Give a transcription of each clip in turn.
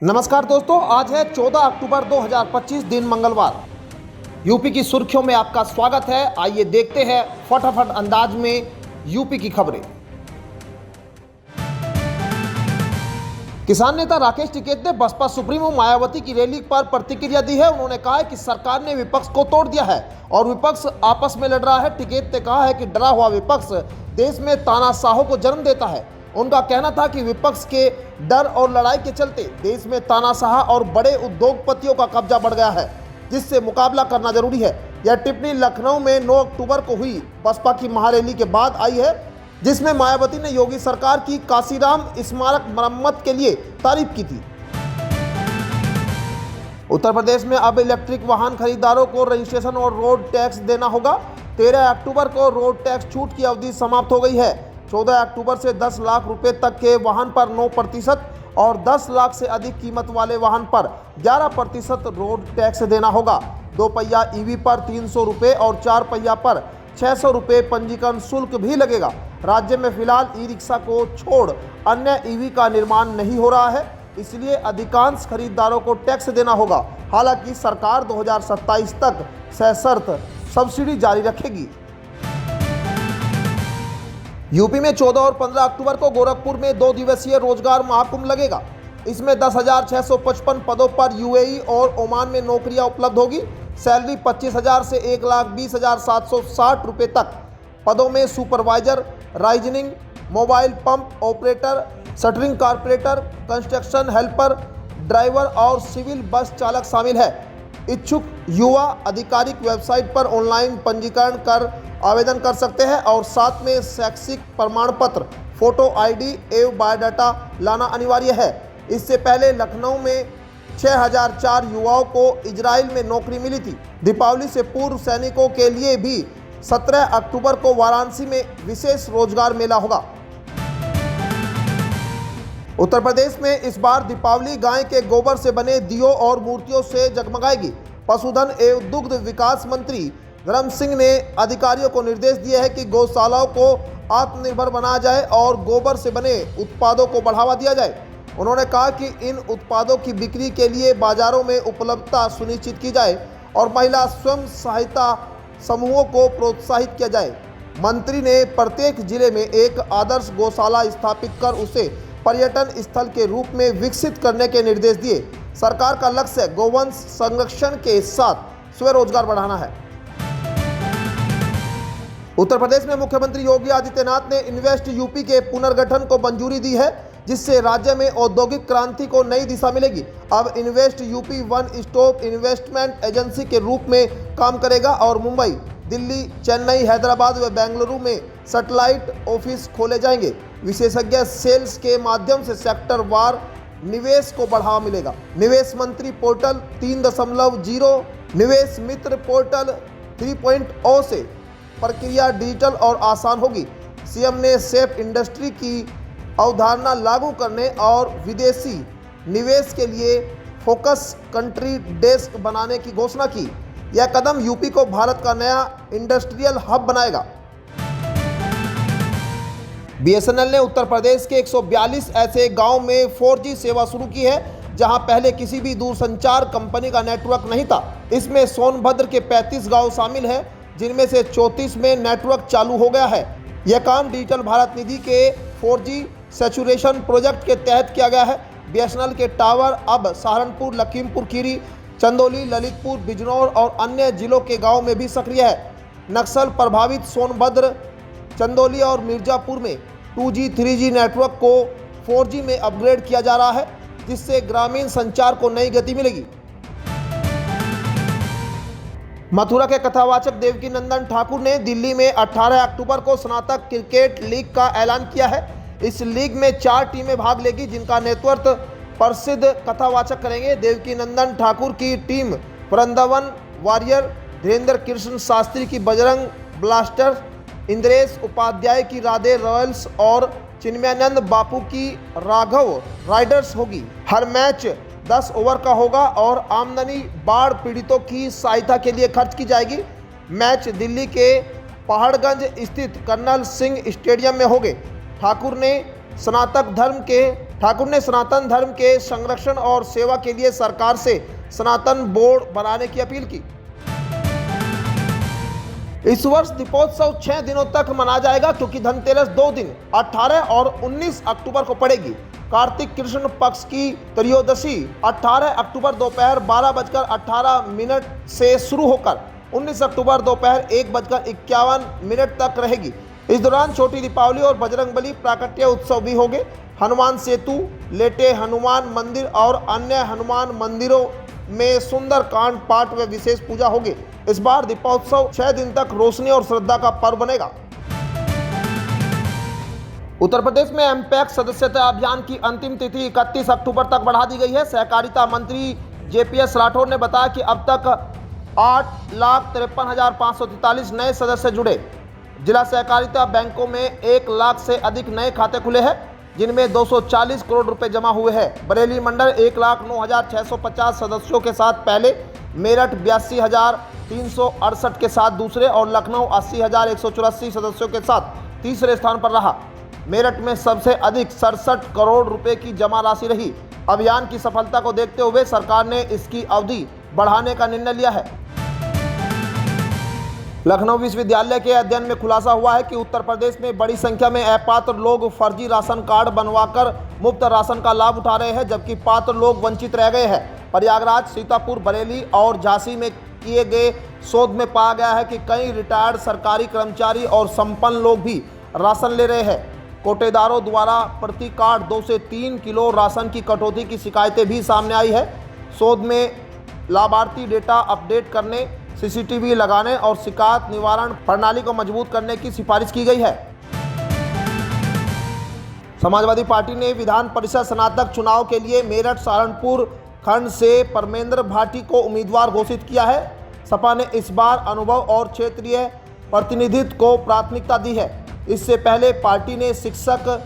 नमस्कार दोस्तों, आज है 14 अक्टूबर 2025 दिन मंगलवार। यूपी की सुर्खियों में आपका स्वागत है। आइए देखते हैं फटाफट अंदाज में यूपी की खबरें। किसान नेता राकेश टिकैत ने बसपा सुप्रीमो मायावती की रैली पर प्रतिक्रिया दी है। उन्होंने कहा है कि सरकार ने विपक्ष को तोड़ दिया है और विपक्ष आपस में लड़ रहा है। टिकैत ने कहा है कि डरा हुआ विपक्ष देश में तानाशाहों को जन्म देता है। उनका कहना था कि विपक्ष के डर और लड़ाई के चलते देश में तानाशाह और बड़े उद्योगपतियों का कब्जा बढ़ गया है, जिससे मुकाबला करना जरूरी है। यह टिप्पणी लखनऊ में 9 अक्टूबर को हुई बसपा की महारैली के बाद आई है, जिसमें मायावती ने योगी सरकार की काशीराम स्मारक मरम्मत के लिए तारीफ की थी। उत्तर प्रदेश में अब इलेक्ट्रिक वाहन खरीदारों को रजिस्ट्रेशन और रोड टैक्स देना होगा। 13 अक्टूबर को रोड टैक्स छूट की अवधि समाप्त हो गई है। 14 अक्टूबर से 10 लाख रुपए तक के वाहन पर 9% और 10 लाख से अधिक कीमत वाले वाहन पर 11% रोड टैक्स देना होगा। 2 पहिया ईवी पर 300 रुपये और 4 पहिया पर 600 रुपये पंजीकरण शुल्क भी लगेगा। राज्य में फिलहाल ई रिक्शा को छोड़ अन्य ईवी का निर्माण नहीं हो रहा है, इसलिए अधिकांश खरीदारों को टैक्स देना होगा। हालांकि सरकार 2027 तक सशर्त सब्सिडी जारी रखेगी। यूपी में 14 और 15 अक्टूबर को गोरखपुर में 2 दिवसीय रोजगार महाकुंभ लगेगा। इसमें 10,655 पदों पर यूएई और ओमान में नौकरियां उपलब्ध होगी। सैलरी 25,000 से 1,20,760 रुपये तक। पदों में सुपरवाइजर, राइजनिंग, mobile pump operator, shuttering carpenter, construction helper, driver और सिविल बस चालक शामिल है। इच्छुक युवा आधिकारिक वेबसाइट पर ऑनलाइन पंजीकरण कर आवेदन कर सकते हैं और साथ में शैक्षिक प्रमाण पत्र, फोटो आईडी एवं बायोडाटा लाना अनिवार्य है। इससे पहले लखनऊ में 6,004 युवाओं को इजराइल में नौकरी मिली थी। दीपावली से पूर्व सैनिकों के लिए भी 17 अक्टूबर को वाराणसी में विशेष रोजगार मेला होगा। उत्तर प्रदेश में इस बार दीपावली गाय के गोबर से बने दियों और मूर्तियों से जगमगाएगी। पशुधन एवं दुग्ध विकास मंत्री धर्म सिंह ने अधिकारियों को निर्देश दिए हैं कि गौशालाओं को आत्मनिर्भर बनाया जाए और गोबर से बने उत्पादों को बढ़ावा दिया जाए। उन्होंने कहा कि इन उत्पादों की बिक्री के लिए बाजारों में उपलब्धता सुनिश्चित की जाए और महिला स्वयं सहायता समूहों को प्रोत्साहित किया जाए। मंत्री ने प्रत्येक जिले में एक आदर्श गौशाला स्थापित कर उसे पर्यटन स्थल के रूप में विकसित करने के निर्देश दिए। सरकार का लक्ष्य गौवंश संरक्षण के साथ स्वरोजगार बढ़ाना है। उत्तर प्रदेश में मुख्यमंत्री योगी आदित्यनाथ ने इन्वेस्ट यूपी के पुनर्गठन को मंजूरी दी है, जिससे राज्य में औद्योगिक क्रांति को नई दिशा मिलेगी। अब invest UP one stop investment agency के रूप में काम करेगा और मुंबई, दिल्ली, चेन्नई, हैदराबाद व बेंगलुरु में सैटेलाइट ऑफिस खोले जाएंगे। विशेषज्ञ सेल्स के माध्यम से सेक्टर वार निवेश को बढ़ावा मिलेगा। निवेश मंत्री पोर्टल 3.0, निवेश मित्र पोर्टल 3.0 से प्रक्रिया डिजिटल और आसान होगी। सीएम ने सेफ इंडस्ट्री की अवधारणा लागू करने और विदेशी निवेश के लिए फोकस कंट्री डेस्क बनाने की घोषणा की। यह कदम यूपी को भारत का नया इंडस्ट्रियल हब बनाएगा। बीएसएनएल ने उत्तर प्रदेश के 142 ऐसे गांव में 4G सेवा शुरू की है, जहां पहले किसी भी दूरसंचार कंपनी का नेटवर्क नहीं था। इसमें सोनभद्र के 35 गांव शामिल हैं, जिनमें से 34 में नेटवर्क चालू हो गया है। यह काम डिजिटल भारत निधि के 4G सैचुरेशन प्रोजेक्ट के तहत किया गया है। बीएसएनएल के टावर अब सहारनपुर, लखीमपुर खीरी, चंदौली, ललितपुर, बिजनौर और अन्य जिलों के गांव में भी सक्रिय है। नक्सल प्रभावित सोनभद्र, चंदौली और मिर्जापुर में 2G, 3G नेटवर्क को 4G में अपग्रेड किया जा रहा है, जिससे ग्रामीण संचार को नई गति मिलेगी। मथुरा के कथावाचक देवकीनंदन ठाकुर ने दिल्ली में 18 अक्टूबर को स्नातक क्रिकेट लीग का ऐलान किया है। इस लीग में 4 टीमें भाग लेगी, जिनका नेतृत्व प्रसिद्ध कथावाचक करेंगे। देवकीनंदन ठाकुर की टीम वृंदावन वॉरियर, धीरेन्द्र कृष्ण शास्त्री की बजरंग ब्लास्टर्स, इंद्रेश उपाध्याय की राधे रॉयल्स और चिन्मयानंद बापू की राघव राइडर्स होगी। हर मैच 10 ओवर का होगा और आमदनी बाढ़ पीड़ितों की सहायता के लिए खर्च की जाएगी। मैच दिल्ली के पहाड़गंज स्थित कर्नल सिंह स्टेडियम में होंगे। ठाकुर ने स्नातक धर्म के ठाकुर ने सनातन धर्म के संरक्षण और सेवा के लिए सरकार से सनातन बोर्ड बनाने की अपील की। इस वर्ष दीपोत्सव 6 दिनों तक मनाया जाएगा क्योंकि धनतेरस 2 दिन 18 और 19 अक्टूबर को पड़ेगी। कार्तिक कृष्ण पक्ष की त्रयोदशी 18 अक्टूबर दोपहर 12:18 से शुरू होकर 19 अक्टूबर दोपहर 1:51 तक रहेगी। इस दौरान छोटी दीपावली और बजरंगबली प्राकट्य उत्सव भी होंगे। हनुमान सेतु, लेटे हनुमान मंदिर और अन्य हनुमान मंदिरों में सुंदर कांड पाठ व विशेष पूजा होगी। इस बार दीपोत्सव 6 दिन तक रोशनी और श्रद्धा का पर्व बनेगा। उत्तर प्रदेश में एमपैक्स सदस्यता अभियान की अंतिम तिथि 31 अक्टूबर तक बढ़ा दी गई है। सहकारिता मंत्री जेपीएस राठौर ने बताया कि अब तक 8,53,543 नए सदस्य जुड़े। जिला सहकारिता बैंकों में 1 लाख से अधिक नए खाते खुले हैं, जिनमें 240 करोड़ रुपए जमा हुए हैं। बरेली मंडल 1,09,650 सदस्यों के साथ पहले, मेरठ 82,368 के साथ दूसरे और लखनऊ 80,184 सदस्यों के साथ तीसरे स्थान पर रहा। मेरठ में सबसे अधिक 67 करोड़ रुपए की जमा राशि रही। अभियान की सफलता को देखते हुए सरकार ने इसकी अवधि बढ़ाने का निर्णय लिया है। लखनऊ विश्वविद्यालय के अध्ययन में खुलासा हुआ है कि उत्तर प्रदेश में बड़ी संख्या में अपात्र लोग फर्जी राशन कार्ड बनवाकर मुफ्त राशन का लाभ उठा रहे हैं, जबकि पात्र लोग वंचित रह गए हैं। प्रयागराज, सीतापुर, बरेली और झांसी में किए गए शोध में पाया गया है कि कई रिटायर्ड सरकारी कर्मचारी और संपन्न लोग भी राशन ले रहे हैं। कोटेदारों द्वारा प्रति कार्ड 2 से 3 किलो राशन की कटौती की शिकायतें भी सामने आई है। शोध में लाभार्थी डेटा अपडेट करने, सीसीटीवी लगाने और शिकायत निवारण प्रणाली को मजबूत करने की सिफारिश की गई है। समाजवादी पार्टी ने विधान परिषद स्नातक चुनाव के लिए मेरठ सहारनपुर खंड से परमेंद्र भाटी को उम्मीदवार घोषित किया है। सपा ने इस बार अनुभव और क्षेत्रीय प्रतिनिधित्व को प्राथमिकता दी है। इससे पहले पार्टी ने शिक्षक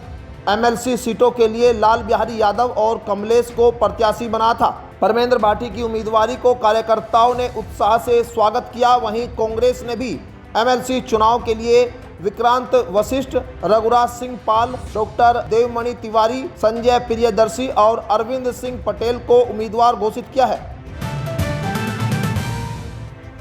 एमएलसी सीटों के लिए लाल बिहारी यादव और कमलेश को प्रत्याशी बनाया था। परमेंद्र भाटी की उम्मीदवारी को कार्यकर्ताओं ने उत्साह से स्वागत किया। वहीं कांग्रेस ने भी एमएलसी चुनाव के लिए विक्रांत वशिष्ठ, रघुराज सिंह पाल, डॉक्टर देवमणि तिवारी, संजय प्रियदर्शी और अरविंद सिंह पटेल को उम्मीदवार घोषित किया है।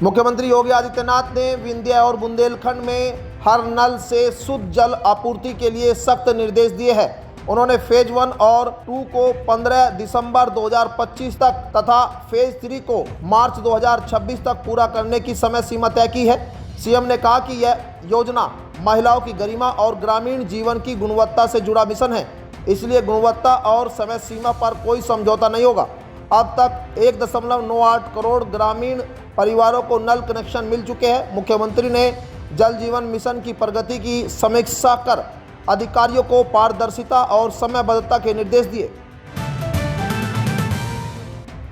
मुख्यमंत्री योगी आदित्यनाथ ने विंध्य और बुंदेलखंड में हर नल से शुद्ध जल आपूर्ति के लिए सख्त निर्देश दिए हैं। उन्होंने फेज 1 और 2 को 15 दिसंबर 2025 तक तथा फेज 3 को मार्च 2026 तक पूरा करने की समय सीमा तय की है। सीएम ने कहा कि यह योजना महिलाओं की गरिमा और ग्रामीण जीवन की गुणवत्ता से जुड़ा मिशन है, इसलिए गुणवत्ता और समय सीमा पर कोई समझौता नहीं होगा। अब तक 1.98 करोड़ ग्रामीण परिवारों को नल कनेक्शन मिल चुके हैं। मुख्यमंत्री ने जल जीवन मिशन की प्रगति की समीक्षा कर अधिकारियों को पारदर्शिता और समयबद्धता के निर्देश दिए।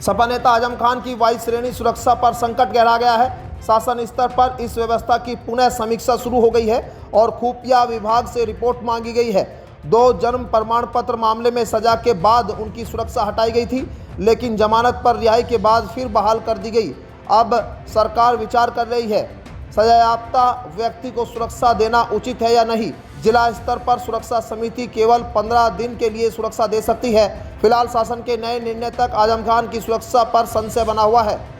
सपा नेता आजम खान की 22 श्रेणी सुरक्षा पर संकट गहरा गया है। शासन स्तर पर इस व्यवस्था की पुनः समीक्षा शुरू हो गई है और खुफिया विभाग से रिपोर्ट मांगी गई है। 2 जन्म प्रमाण पत्र मामले में सजा के बाद उनकी सुरक्षा हटाई गई थी, लेकिन जमानत पर रिहाई के बाद फिर बहाल कर दी गई। अब सरकार विचार कर रही है सजायाफ्ता व्यक्ति को सुरक्षा देना उचित है या नहीं। जिला स्तर पर सुरक्षा समिति केवल 15 दिन के लिए सुरक्षा दे सकती है। फिलहाल शासन के नए निर्णय तक आजम खान की सुरक्षा पर संशय बना हुआ है।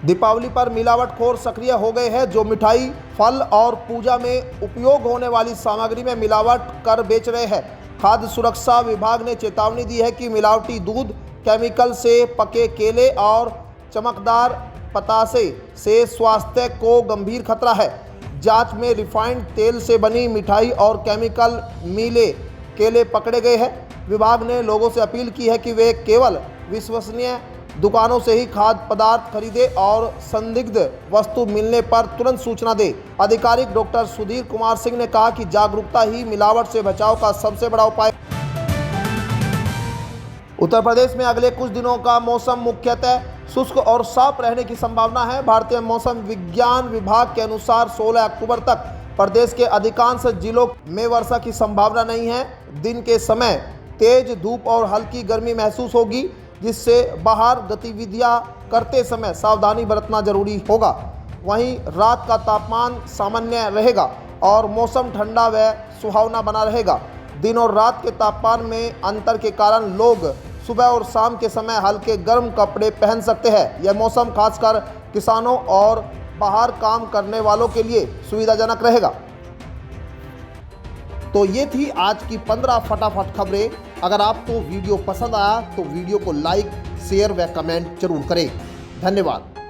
दीपावली पर मिलावटखोर सक्रिय हो गए हैं, जो मिठाई, फल और पूजा में उपयोग होने वाली सामग्री में मिलावट कर बेच रहे हैं। खाद्य सुरक्षा विभाग ने चेतावनी दी है कि मिलावटी दूध, केमिकल से पके केले और चमकदार पतासे से स्वास्थ्य को गंभीर खतरा है। जांच में रिफाइंड तेल से बनी मिठाई और केमिकल मिले केले पकड़े गए हैं। विभाग ने लोगों से अपील की है कि वे केवल विश्वसनीय दुकानों से ही खाद्य पदार्थ खरीदे और संदिग्ध वस्तु मिलने पर तुरंत सूचना दे। आधिकारिक डॉक्टर सुधीर कुमार सिंह ने कहा कि जागरूकता ही मिलावट से बचाव का सबसे बड़ा उपाय। उत्तर प्रदेश में अगले कुछ दिनों का मौसम मुख्यतः शुष्क और साफ रहने की संभावना है। भारतीय मौसम विज्ञान विभाग के अनुसार 16 अक्टूबर तक प्रदेश के अधिकांश जिलों में वर्षा की संभावना नहीं है। दिन के समय तेज धूप और हल्की गर्मी महसूस होगी, जिससे बाहर गतिविधियां करते समय सावधानी बरतना जरूरी होगा। वहीं रात का तापमान सामान्य रहेगा और मौसम ठंडा व सुहावना बना रहेगा। दिन और रात के तापमान में अंतर के कारण लोग सुबह और शाम के समय हल्के गर्म कपड़े पहन सकते हैं। यह मौसम खासकर किसानों और बाहर काम करने वालों के लिए सुविधाजनक रहेगा। तो ये थी आज की 15 फटाफट खबरें। अगर आपको वीडियो पसंद आया तो वीडियो को लाइक, शेयर व कमेंट जरूर करें। धन्यवाद।